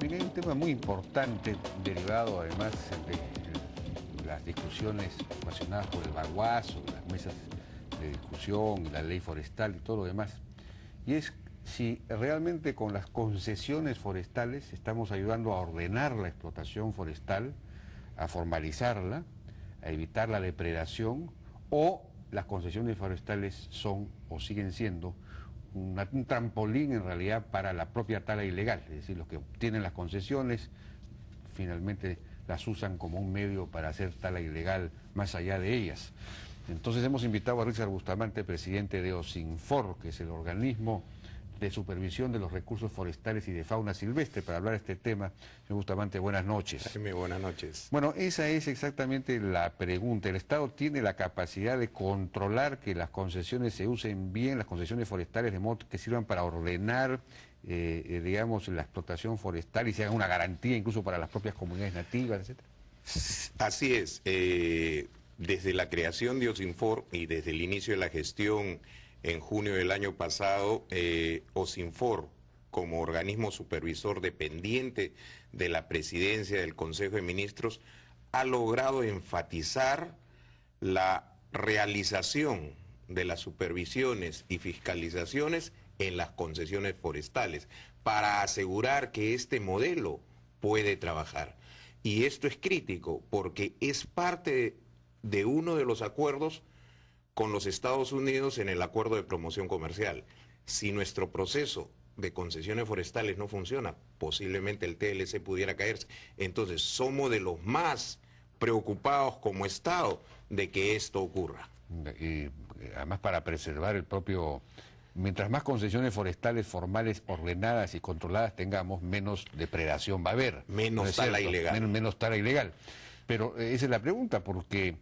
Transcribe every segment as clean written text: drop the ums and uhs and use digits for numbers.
Mira, hay un tema muy importante, derivado además de las discusiones ocasionadas por el Baguazo, las mesas de discusión, la ley forestal y todo lo demás, y es si realmente con las concesiones forestales estamos ayudando a ordenar la explotación forestal, a formalizarla, a evitar la depredación, o las concesiones forestales son o siguen siendo un trampolín en realidad para la propia tala ilegal. Es decir, los que obtienen las concesiones finalmente las usan como un medio para hacer tala ilegal más allá de ellas. Entonces hemos invitado a Richard Bustamante, presidente de OSINFOR, que es el organismo de supervisión de los recursos forestales y de fauna silvestre, para hablar de este tema. Señor Bustamante, buenas noches. Jaime, buenas noches. Bueno, esa es exactamente la pregunta. ¿El Estado tiene la capacidad de controlar que las concesiones se usen bien, las concesiones forestales, de modo que sirvan para ordenar, digamos, la explotación forestal y se haga una garantía incluso para las propias comunidades nativas, etcétera? Así es. Desde la creación de OSINFOR y desde el inicio de la gestión en junio del año pasado, OSINFOR, como organismo supervisor dependiente de la presidencia del Consejo de Ministros, ha logrado enfatizar la realización de las supervisiones y fiscalizaciones en las concesiones forestales para asegurar que este modelo puede trabajar. Y esto es crítico porque es parte de uno de los acuerdos con los Estados Unidos en el acuerdo de promoción comercial. Si nuestro proceso de concesiones forestales no funciona, posiblemente el TLC pudiera caerse. Entonces, somos de los más preocupados como Estado de que esto ocurra. Y además para preservar el propio... Mientras más concesiones forestales formales, ordenadas y controladas tengamos, menos depredación va a haber. Menos tala ilegal. Menos tala ilegal. Pero esa es la pregunta, porque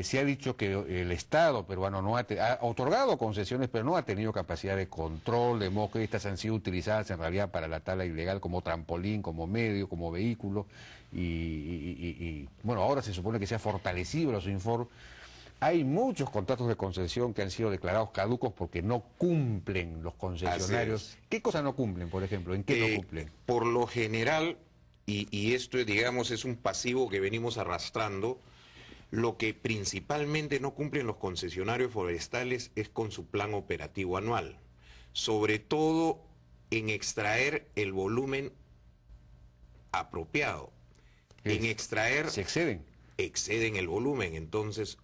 se ha dicho que el Estado peruano no ha otorgado concesiones, pero no ha tenido capacidad de control, de modo que estas han sido utilizadas en realidad para la tala ilegal como trampolín, como medio, como vehículo, y bueno, ahora se supone que se ha fortalecido la OSINFOR. Hay muchos contratos de concesión que han sido declarados caducos porque no cumplen los concesionarios. ¿Qué cosas no cumplen, por ejemplo? ¿En qué no cumplen? Por lo general, y esto, digamos, es un pasivo que venimos arrastrando, lo que principalmente no cumplen los concesionarios forestales es con su plan operativo anual, sobre todo en extraer el volumen apropiado. En extraer... Se exceden. Exceden el volumen, entonces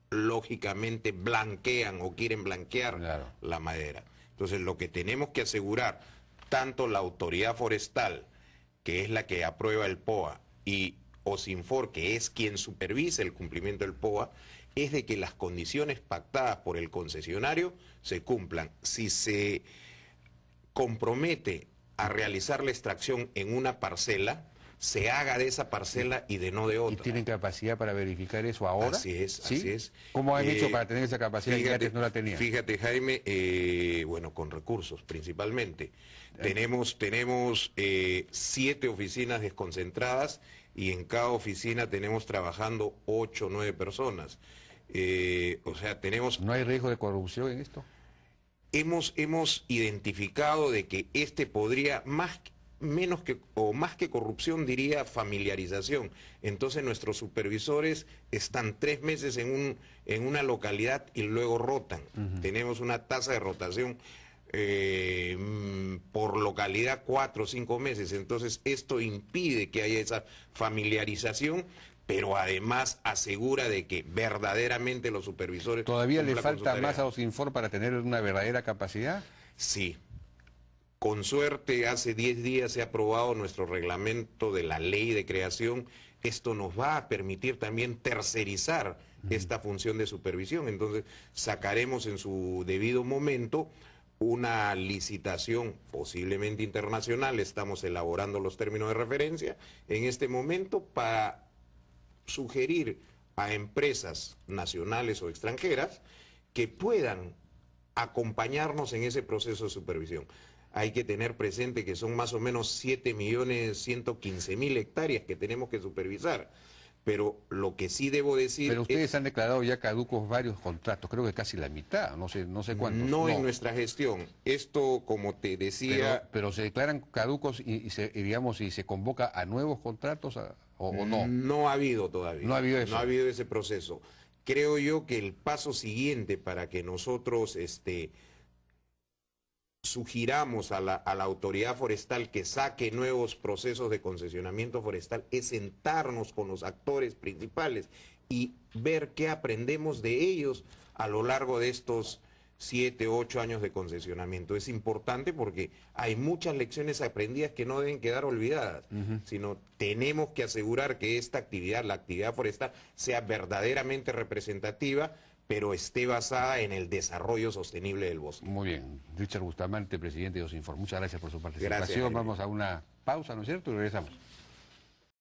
lógicamente blanquean o quieren blanquear la madera. Entonces lo que tenemos que asegurar, tanto la autoridad forestal, que es la que aprueba el POA, y OSINFOR, que es quien supervisa el cumplimiento del POA, es de que las condiciones pactadas por el concesionario se cumplan. Si se compromete a realizar la extracción en una parcela, se haga de esa parcela y de no de otra. ¿Y tienen capacidad para verificar eso ahora? Así es, ¿sí? Así es. ¿Cómo han hecho para tener esa capacidad que antes no la tenían? Fíjate, Jaime, bueno, con recursos principalmente. Tenemos 7 oficinas desconcentradas y en cada oficina tenemos trabajando 8 o 9 personas. O sea, tenemos... ¿No hay riesgo de corrupción en esto? Hemos identificado de que podría más que corrupción, diría familiarización. Entonces nuestros supervisores están 3 meses en una localidad y luego rotan. Tenemos una tasa de rotación por localidad 4 o 5 meses. Entonces esto impide que haya esa familiarización, pero además asegura de que verdaderamente los supervisores... ¿Todavía le falta más a OSINFOR para tener una verdadera capacidad? Sí. Con suerte, hace 10 días se ha aprobado nuestro reglamento de la ley de creación. Esto nos va a permitir también tercerizar esta función de supervisión. Entonces, sacaremos en su debido momento una licitación posiblemente internacional. Estamos elaborando los términos de referencia en este momento para sugerir a empresas nacionales o extranjeras que puedan acompañarnos en ese proceso de supervisión. Hay que tener presente que son más o menos 7.115.000 hectáreas que tenemos que supervisar. Pero lo que sí debo decir... Pero ustedes han declarado ya caducos varios contratos, creo que casi la mitad, no sé cuántos. No en nuestra gestión. Esto, como te decía... Pero se declaran caducos y se convoca a nuevos contratos o no. No ha habido todavía. No ha habido eso. No ha habido ese proceso. Creo yo que el paso siguiente para que nosotros sugiramos a la autoridad forestal que saque nuevos procesos de concesionamiento forestal es sentarnos con los actores principales y ver qué aprendemos de ellos a lo largo de estos 7, 8 años de concesionamiento. Es importante porque hay muchas lecciones aprendidas que no deben quedar olvidadas, sino tenemos que asegurar que esta actividad, la actividad forestal, sea verdaderamente representativa, pero esté basada en el desarrollo sostenible del bosque. Muy bien. Richard Bustamante, presidente de Osinfor. Muchas gracias por su participación. Gracias, vamos a una pausa, ¿no es cierto? Y regresamos.